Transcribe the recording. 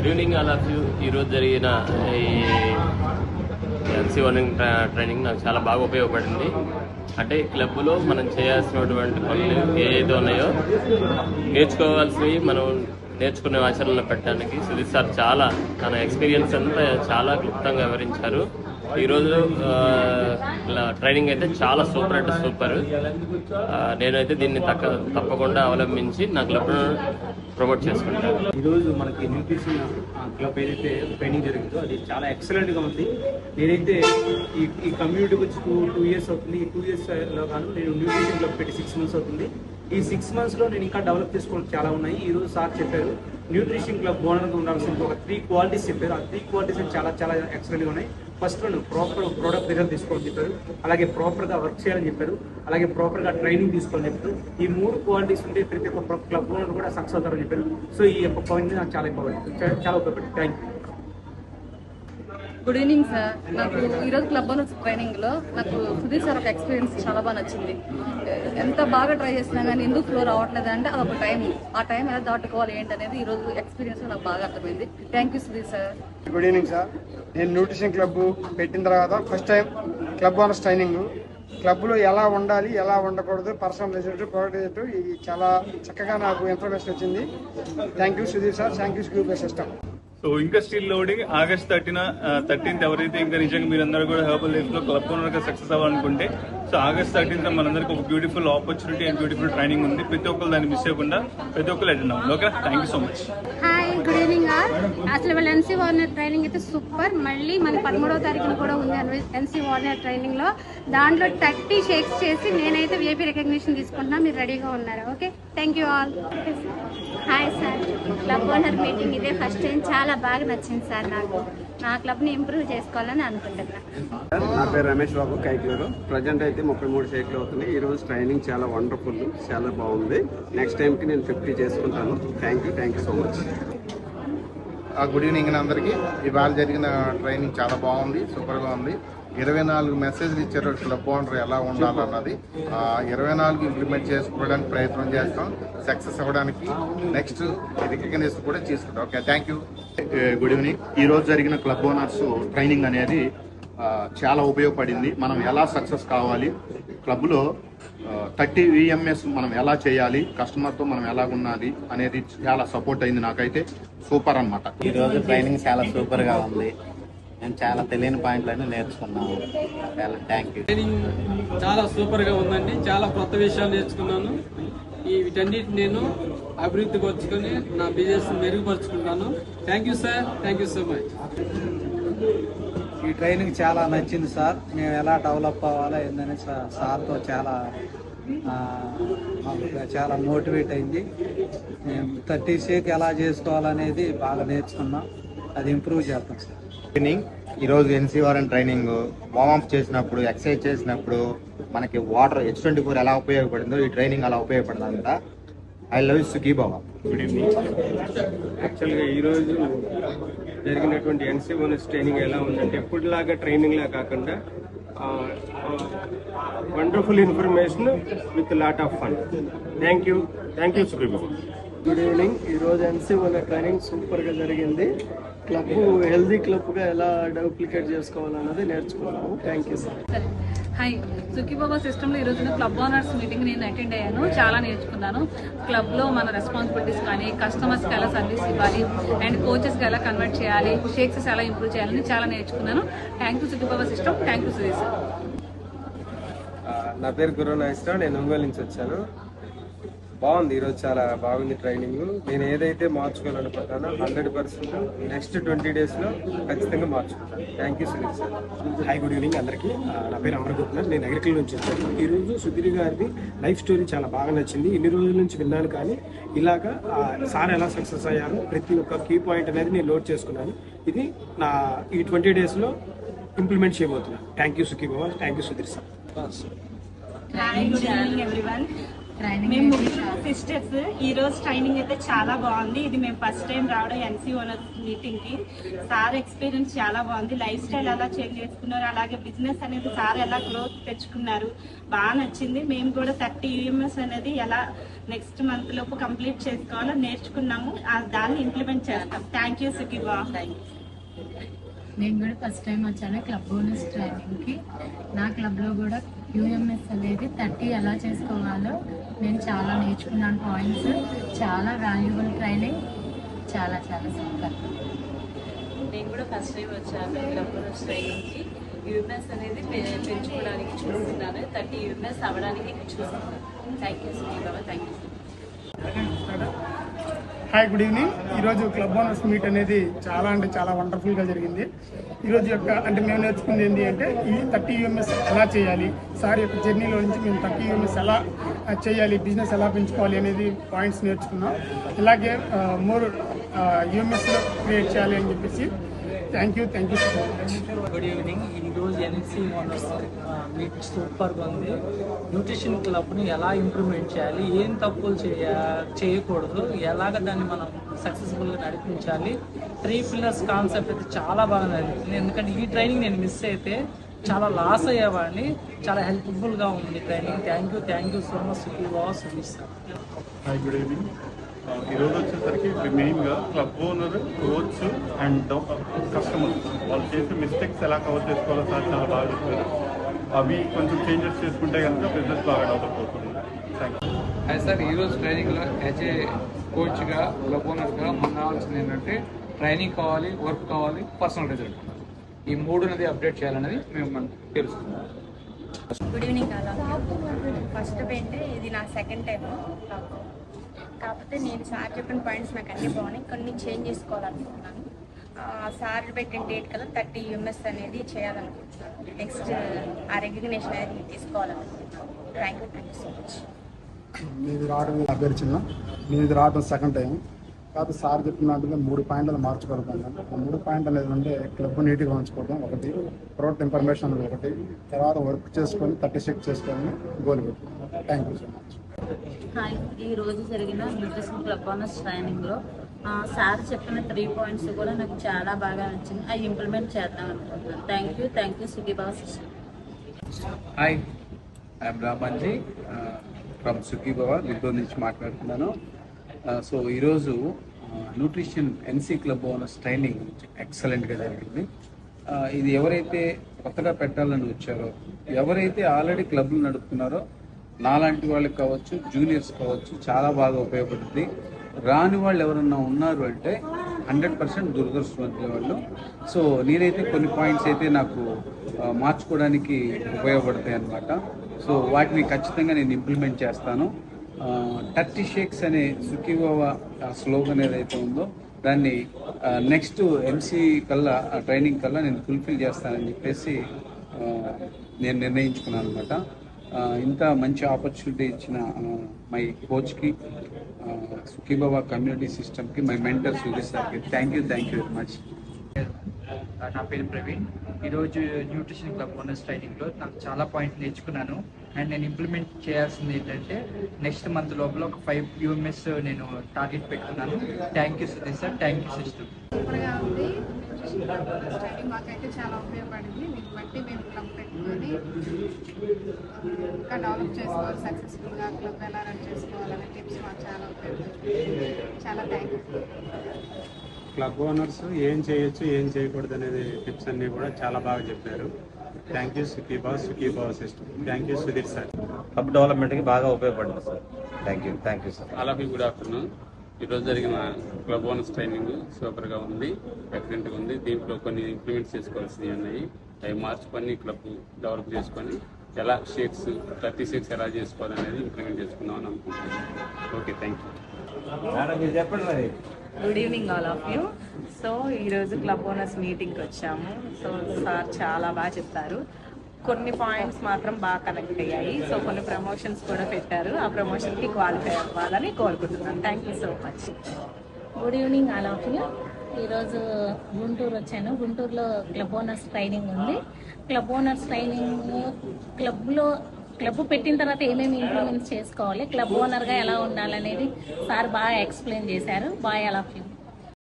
Good evening all of you. ఈరోజు జరిగిన ఈ NC1 ట్రైనింగ్ నాకు చాలా బాగా ఉపయోగపడింది. అంటే క్లబ్లో మనం చేయాల్సినటువంటి పనులు ఏదైతే ఉన్నాయో నేర్చుకోవాల్సినవి మనం నేర్చుకునే ఆచరణలో పెట్టడానికి సుధీర్ సార్ చాలా తన ఎక్స్పీరియన్స్ అంతా చాలా క్లుప్తంగా వివరించారు. ఈరోజు ట్రైనింగ్ అయితే చాలా సూపర్ అంటే సూపర్. నేనైతే దీన్ని తప్పకుండా అవలంబించి నా క్లబ్ను ప్రమోట్ చేసుకుంటాను. ఈరోజు మనకి న్యూట్రిషన్ క్లబ్ ఏదైతే ట్రైనింగ్ జరిగిందో అది చాలా ఎక్సలెంట్గా ఉంది. నేనైతే ఈ కమ్యూనిటీకి వచ్చి టూ ఇయర్స్ అవుతుంది. ఈ 2 yearsలో కాను నేను న్యూట్రిషన్ క్లబ్ పెట్టి 6 months అవుతుంది. ఈ 6 monthsలో నేను ఇంకా డెవలప్ చేసుకోవడం చాలా ఉన్నాయి. ఈరోజు సార్ చెప్పారు న్యూట్రిషన్ క్లబ్ ఓనర్గా ఉండాల్సిన ఒక 3 qualities చెప్పారు. ఆ 3 qualities చాలా చాలా ఎక్సలెంట్గా ఉన్నాయి. ఫస్ట్ ప్రాపర్ ప్రోడక్ట్ రిజల్ట్ తీసుకోవాలని చెప్పారు, అలాగే ప్రాపర్గా వర్క్ చేయాలని చెప్పారు, అలాగే ప్రాపర్గా ట్రైనింగ్ తీసుకోవాలని చెప్పారు. ఈ 3 qualities ఉంటే ప్రతి ఒక్క క్లబ్ ఓనర్ కూడా సక్సెస్ అవుతారని చెప్పారు. సో ఈ యొక్క పాయింట్ నాకు చాలా ఉపయోగపడింది. Thank you. Good evening sir. నాకు ఈరోజు క్లబ్ ఓనర్స్ ట్రైనింగ్లో నాకు సుధీర్ సార్ ఒక ఎక్స్పీరియన్స్ చాలా బాగా నచ్చింది. ఎంత బాగా ట్రై చేసినా కానీ ఎందుకు ఫ్లో రావట్లేదు అంటే అదొక టైం, ఆ టైం ఎలా దాటుకోవాలి ఏంటనేది ఈరోజు ఎక్స్పీరియన్స్ నాకు బాగా అర్థమైంది. Thank you Sudheer sir. Good evening sir. నేను న్యూట్రిషన్ క్లబ్ పెట్టిన తర్వాత first time club owners training. క్లబ్లో ఎలా ఉండాలి, ఎలా ఉండకూడదు, పర్సనల్ రిజల్ట్, ప్రోడక్ట్ రిజల్ట్, ఇది చాలా చక్కగా నాకు ఇన్ఫర్మేషన్ వచ్చింది. Thank you Sudheer sir. Thank you group system. So ఇంకా స్టిల్ లోడింగ్ August 13th ఎవరైతే ఇంకా నిజంగా మీరందరూ కూడా హెర్బల్ లైఫ్ లో క్లబ్ ఓనర్గా సక్సెస్ అవ్వాలనుకుంటే సో August 13th మనందరికీ ఒక beautiful opportunity and beautiful training ఉంది. ప్రతి ఒక్కరు దాన్ని మిస్ అవ్వకుండా ప్రతి ఒక్కరు అటెండ్ అవ్వండి. Okay, thank you so much. Hi, good evening all. అసలు వాళ్ళ NC వార్నర్ ట్రైనింగ్ అయితే సూపర్. మళ్ళీ మన 13వ తారీఖున కూడా ఉంది NC వార్నర్ ట్రైనింగ్ లో. దాంట్లో 30 షేక్స్ చేసి నేనైతే VIP రికగ్నిషన్ తీసుకుంటున్నా. మీరు రెడీగా ఉన్నారా? Okay, thank you all. Hi sir, club owner meeting ఇదే ఫస్ట్ టైం. చాలా బాగా నచ్చింది సార్. నాకు నా క్లబ్ని ఇంప్రూవ్ చేసుకోవాలని అనుకుంటున్నా. నా పేరు రమేష్ బాబు, కైక్లూరు. ప్రజెంట్ అయితే 33 షేక్లు అవుతున్నాయి. ఈరోజు ట్రైనింగ్ చాలా వండర్ఫుల్, చాలా బాగుంది. నెక్స్ట్ టైంకి నేను 50 చేసుకుంటాను. Thank you so much. Good evening అందరికీ. ఇవాళ జరిగిన ట్రైనింగ్ చాలా బాగుంది, సూపర్గా ఉంది. 24 మెసేజ్లు ఇచ్చారు క్లబ్ ఓనర్ ఎలా ఉండాలన్నది. 24 ఇంప్లిమెంట్ చేసుకోవడానికి ప్రయత్నం చేస్తాం, సక్సెస్ అవ్వడానికి. నెక్స్ట్ రికగ్నిషన్ కూడా తీసుకుంటాం. Okay, thank you. Good evening. ఈరోజు జరిగిన క్లబ్ ఓనర్స్ ట్రైనింగ్ అనేది చాలా ఉపయోగపడింది. మనం ఎలా సక్సెస్ కావాలి, క్లబ్లో 30 VMS మనం ఎలా చేయాలి, కస్టమర్తో మనం ఎలా ఉండాలి అనేది చాలా సపోర్ట్ అయింది. నాకైతే సూపర్ అన్నమాట. ఈరోజు ట్రైనింగ్ చాలా సూపర్గా ఉంది. నేను చాలా తెలియని పాయింట్లన్నీ నేర్చుకున్నాను. చాలా థ్యాంక్ యూ. ట్రైనింగ్ చాలా సూపర్గా ఉందండి. చాలా కొత్త విషయాలు నేర్చుకున్నాను. వీటన్నిటి నేను అభివృద్ధి పరుచుకొని నా బిజినెస్ మెరుగుపరుచుకుంటాను. Thank you sir. Thank you so much. ఈ ట్రైనింగ్ చాలా నచ్చింది సార్. మేము ఎలా డెవలప్ అవ్వాలో ఏందని సార్తో చాలా మోటివేట్ అయింది. 30 షేక్ ఎలా చేసుకోవాలనేది బాగా నేర్చుకున్నాం. అది ఇంప్రూవ్ చేస్తాం సార్. ఈరోజు NC వారం ట్రైనింగ్ వార్మప్ చేసినప్పుడు, ఎక్సర్సైజ్ చేసినప్పుడు మనకి వాటర్ H24 ఎలా ఉపయోగపడిందో ఈ ట్రైనింగ్ అలా ఉపయోగపడింది అంతా. I love you Sukhi Baba. Good evening. యాక్చువల్గా ఈరోజు జరిగినటువంటి NC ఓనర్స్ ట్రైనింగ్ ఎలా ఉందంటే ఎప్పుడులాగా ట్రైనింగ్ లా కాకుండా wonderful information with lot of fun. Thank you Sukhi Baba. Good evening. ఈరోజు NC ఓనర్ ట్రైనింగ్ సూపర్గా జరిగింది. క్లబ్ హెల్దీ క్లబ్గా ఎలా డూప్లికేట్ చేసుకోవాలన్నది నేర్చుకున్నాము. Thank you sir. Hi, Sukhibaba సిస్టంలో ఈరోజు క్లబ్ ఓనర్స్ మీటింగ్ నేను అటెండ్ అయ్యాను. చాలా నేర్చుకున్నాను. క్లబ్లో మన రెస్పాన్సిబిలిటీస్ కానీ, కస్టమర్స్కి ఎలా సర్వీస్ ఇవ్వాలి అండ్ కోచెస్కి ఎలా కన్వర్ట్ చేయాలి, షేక్స్ ఎలా ఇంప్రూవ్ చేయాలని చాలా నేర్చుకున్నాను. Thank you Sukhibhava system. Thank you Sudheer sir. నా పేరు గురు నాగేశ్వరరావు. నేను ఒంగోలు నుంచి వచ్చాను. బాగుంది, ఈరోజు చాలా బాగుంది ట్రైనింగ్. నేను ఏదైతే మార్చుకోవాలనుకుంటానో 100% నెక్స్ట్ 20 daysలో ఖచ్చితంగా మార్చుకుంటాను. Thank you Sudheer sir. Hi, good evening అందరికీ. నా పేరు అమరగుప్తున్నారు. నేను అగ్రికల్చర్ నుంచి వచ్చాను. ఈరోజు సుధీర్ గారిది లైఫ్ స్టోరీ చాలా బాగా నచ్చింది. ఇన్ని రోజుల నుంచి విన్నాను కానీ ఇలాగా సార్ ఎలా సక్సెస్ అయ్యారు ప్రతి ఒక్క కీ పాయింట్ అనేది నేను నోట్ చేసుకున్నాను. ఇది నా ఈ 20 daysలో ఇంప్లిమెంట్ చేయబోతున్నాను. Thank you Sukhi Baba. Thank you Sudheer sir. Hi, good evening everyone. మేము ముగ్గురు సిస్టర్స్. ఈ రోజు ట్రైనింగ్ అయితే చాలా బాగుంది. ఇది మేము ఫస్ట్ టైం రావడం ఎన్సీ ఓనర్స్ మీటింగ్ కి. సార్ ఎక్స్పీరియన్స్ చాలా బాగుంది. లైఫ్ స్టైల్ ఎలా చేంజ్ చేసుకున్నారు, అలాగే బిజినెస్ అనేది సార్ ఎలా గ్రోత్ తెచ్చుకున్నారు, బాగా నచ్చింది. మేము కూడా 30 UMS అనేది ఎలా నెక్స్ట్ మంత్ లోపు కంప్లీట్ చేసుకోవాలో నేర్చుకున్నాము. దాన్ని ఇంప్లిమెంట్ చేస్తాం. Thank you Sukhiba. నేను కూడా ఫస్ట్ టైం వచ్చాను క్లబ్ ఓనర్స్ ట్రైనింగ్కి. నా క్లబ్లో కూడా UMS అనేది 30 ఎలా చేసుకోవాలో నేను చాలా నేర్చుకున్నాను పాయింట్స్. చాలా వాల్యుబుల్ ట్రైనింగ్, చాలా చాలా సూపర్. నేను కూడా ఫస్ట్ టైం వచ్చాను క్లబ్ ఓనర్స్ ట్రైనింగ్కి. UMS అనేది పెంచుకోవడానికి చూస్తున్నాను, 30 UMS అవ్వడానికి చూస్తున్నాను. Thank you Sukhibhava. Thank you. Hi, good evening. ఈరోజు క్లబ్ ఓనర్స్ మీట్ అనేది చాలా అంటే చాలా వండర్ఫుల్గా జరిగింది. ఈరోజు యొక్క అంటే మేము నేర్చుకుంది ఏంటి అంటే ఈ 30 UMS ఎలా చేయాలి, సార్ యొక్క జర్నీలో నుంచి మేము 30 UMS ఎలా చేయాలి, బిజినెస్ ఎలా పెంచుకోవాలి అనేది పాయింట్స్ నేర్చుకున్నాం. ఇలాగే మోర్ UMS క్రియేట్ చేయాలి అని చెప్పేసి. Thank you so much. Good evening. ఈరోజు ఎన్సీ ఓనర్స్ మీట్ సూపర్గా ఉంది. న్యూట్రిషన్ క్లబ్ని ఎలా ఇంప్రూవ్మెంట్ చేయాలి, ఏం తప్పులు చేయకూడదు, ఎలాగ దాన్ని మనం సక్సెస్ఫుల్గా నడిపించాలి, 3 pillars కాన్సెప్ట్ అయితే చాలా బాగా నడుస్తుంది. ఎందుకంటే ఈ ట్రైనింగ్ నేను మిస్ అయితే చాలా లాస్ అయ్యేవాడిని. చాలా హెల్ప్ఫుల్గా ఉంది training. Thank you so much Sudheer sir. Hi, good evening. ఈరోజు వచ్చేసరికి మెయిన్గా club owner, coach and customers వాళ్ళు చేసే మిస్టేక్స్ ఎలా కవర్ చేసుకోవాలో సార్ చాలా బాగా చెప్పారు. అవి కొంచెం చేంజెస్ చేసుకుంటే కనుక బిజినెస్ బాగా డెవలప్ అవుతుంది. Thank you. అదే సార్, ఈరోజు ట్రైనింగ్లో యాజ్ ఏ కోచ్గా, క్లబ్ ఓనర్గా మనకు కావాల్సింది ఏంటంటే ట్రైనింగ్ కావాలి, వర్క్ కావాలి, పర్సనల్ రిజల్ట్. ఈ మూడునది అప్డేట్ చేయాలనేది మేము మనకు తెలుసుకున్నాం. Good evening. అలా ఫస్ట్ అంటే ఇది నా సెకండ్ టైం. కాకపోతే నేను సార్ చెప్పిన పాయింట్స్ నాకు అన్నీ బాగున్నాయి. కొన్ని చేంజ్ చేసుకోవాలనుకుంటున్నాను. సార్ పెట్టిన డేట్ కదా 30 UMS అనేది చేయాలనుకుంటున్నాను. నెక్స్ట్ ఆ రికగ్నేషన్ అనేది తీసుకోవాలనుకుంటున్నాను. Thank you so much. నేను రావడం నా పేరు చిన్న. నేను ఇది రావడం సెకండ్ టైం. కాకపోతే సార్ చెప్పినట్టుగా 3 పాయింట్లు మార్చుకోగలుగుతాను. ఆ 3 పాయింట్లు అనేది అంటే క్లబ్ నీట్గా ఉంచుకోవడం ఒకటి, ప్రోడక్ట్ ఇన్ఫర్మేషన్ ఒకటి, తర్వాత వర్క్ చేసుకొని 36 చేసుకొని గోల్ పెట్టుకుంటాం. Thank you so much. Hi, ఈ రోజు జరిగిన న్యూట్రిషన్ క్లబ్ ఓనర్స్ ట్రైనింగ్లో సార్ చెప్పిన 3 points కూడా నాకు చాలా బాగా నచ్చింది. అవి ఇంప్లిమెంట్ చేద్దాం అనుకుంటున్నాను. Thank you Sukhibhava sister. Hi, I'm Ramanji from Sukhibhava Guntur నుంచి మాట్లాడుతున్నాను. సో ఈరోజు nutrition NC club owners training ఎక్సలెంట్గా జరిగింది. ఇది ఎవరైతే కొత్తగా పెట్టాలని వచ్చారో, ఎవరైతే ఆల్రెడీ క్లబ్లు నడుపుతున్నారో, నాలాంటి వాళ్ళకి కావచ్చు, జూనియర్స్ కావచ్చు, చాలా బాగా ఉపయోగపడుతుంది. రాని వాళ్ళు ఎవరన్నా ఉన్నారు అంటే 100% దురదృష్టవంతుల వాళ్ళు. సో నేనైతే కొన్ని పాయింట్స్ అయితే నాకు మార్చుకోవడానికి ఉపయోగపడతాయి అన్నమాట. సో వాటిని ఖచ్చితంగా నేను ఇంప్లిమెంట్ చేస్తాను. 30 shakes అనే సుఖీబాబా స్లోగన్ ఏదైతే ఉందో దాన్ని నెక్స్ట్ ఎంసీ కల్లా ట్రైనింగ్ కల్లా నేను ఫుల్ఫిల్ చేస్తానని చెప్పేసి నేను నిర్ణయించుకున్నాను అనమాట. ఇంత మంచి ఆపర్చునిటీ ఇచ్చిన మై కోచ్కి, సుఖీబాబా కమ్యూనిటీ సిస్టమ్కి, మై మెంటర్ సుధీర్ సార్కి థ్యాంక్ యూ వెరీ మచ్. నా పేరు ప్రవీణ్. ఈరోజు న్యూట్రిషన్ క్లబ్ ఓనర్స్ ట్రైనింగ్లో నాకు చాలా పాయింట్లు నేర్చుకున్నాను. అండ్ నేను ఇంప్లిమెంట్ చేయాల్సింది ఏంటంటే నెక్స్ట్ మంత్ లోపల ఒక 5 UMS నేను టార్గెట్ పెట్టుకున్నాను. Thank you Sudheer sir. Thank you sister. సూపర్గా ఉంది. ట్రైనింగ్ మాకైతే చాలా ఉపయోగపడింది. దీన్ని బట్టి మేము క్లబ్ పెట్టుకొని ఇంకా డెవలప్ చేసుకోవాలి, సక్సెస్ఫుల్గా క్లబ్ ఎలా రన్ చేసుకోవాలనే టిప్స్ మాకు చాలా ఉపయోగపడుతుంది. చాలా థ్యాంక్ యూ. క్లబ్ ఓనర్స్ ఏం చేయొచ్చు, ఏం చేయకూడదు అనేది టిప్స్ అన్నీ కూడా చాలా బాగా చెప్పారు. Thank you Sukhibhava system. Thank you Sudheer sir. Club డెవలప్మెంట్కి బాగా ఉపయోగపడింది sir. Thank you sir. All of you good afternoon. ఈరోజు జరిగిన క్లబ్ ఓనర్స్ ట్రైనింగ్ సూపర్గా ఉంది, ఎక్సలెంట్గా ఉంది. దీంట్లో కొన్ని ఇంప్లిమెంట్ చేసుకోవాల్సినవి ఉన్నాయి. అవి మార్చుకొని క్లబ్ డెవలప్ చేసుకొని ఎలా షేక్స్ 36 ఎలా చేసుకోవాలనేది ఇంప్లిమెంట్ చేసుకుందాం అని అనుకుంటున్నాను. Okay, thank you. చెప్పండి మరి. Good evening all of you. So ఈరోజు క్లబ్ ఓనర్స్ మీటింగ్కి వచ్చాము. సో సార్ చాలా బాగా చెప్పారు. కొన్ని పాయింట్స్ మాత్రం బాగా కనెక్ట్ అయ్యాయి. సో కొన్ని ప్రమోషన్స్ కూడా పెట్టారు. ఆ ప్రమోషన్కి క్వాలిఫై అవ్వాలని కోరుకుంటున్నాను. Thank you so much. Good evening all of you. ఈరోజు గుంటూరు వచ్చాను. గుంటూరులో క్లబ్ ఓనర్స్ ట్రైనింగ్ ఉంది. క్లబ్ ఓనర్స్ ట్రైనింగ్ క్లబ్లో క్లబ్ పెట్టిన తర్వాత ఏమేమి ఇంప్రూవ్మెంట్స్ చేసుకోవాలి, క్లబ్ ఓనర్గా ఎలా ఉండాలనేది సార్ బాగా ఎక్స్ప్లెయిన్ చేశారు. Bye all of you.